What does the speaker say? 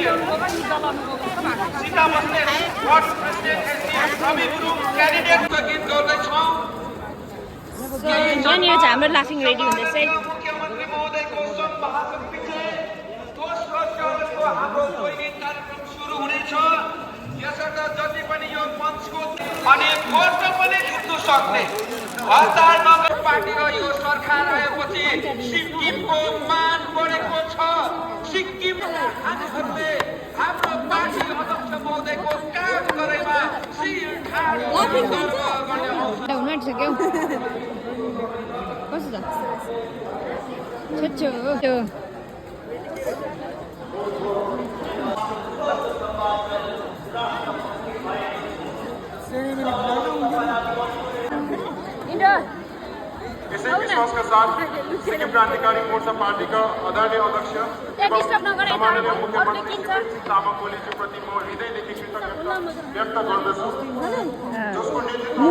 Sita Basnet ward president SDM Ravi Gurung क्यान्डिडेटको गीत गर्दैछौँ। यहाँनिर चाहिँ हाम्रो लाफिङ रेडी हुँदैछ है। मुख्यमन्त्री महोदयको सम्भाषणपछि दोस्रो चरणको हाम्रो दैनिक कार्यक्रम सुरु हुनेछ। यसर्थ जति पनि यो मञ्चको अनि भोट पनि जित्नु सक्ने हतार नगर पार्टी र यो सरकार आएपछि सिक्किमको मान बढेको छ। सिक्किम हामीहरूले हाम्रो पार्टी अध्यक्ष महोदयको काम गरेमा शिर ठाडो गर्व गर्ने अवसर हुन आँटिसक्यो कस्तो छ छोचो इसी विश्वास के साथ सिक्किम क्रांतिकारी मोर्चा पार्टी का आदरणीय अध्यक्ष माननीय मुख्यमन्त्री तामाङ ओलीजी प्रति म हृदयदेखि कृतज्ञता व्यक्त गर्दछु जसको नेतृत्व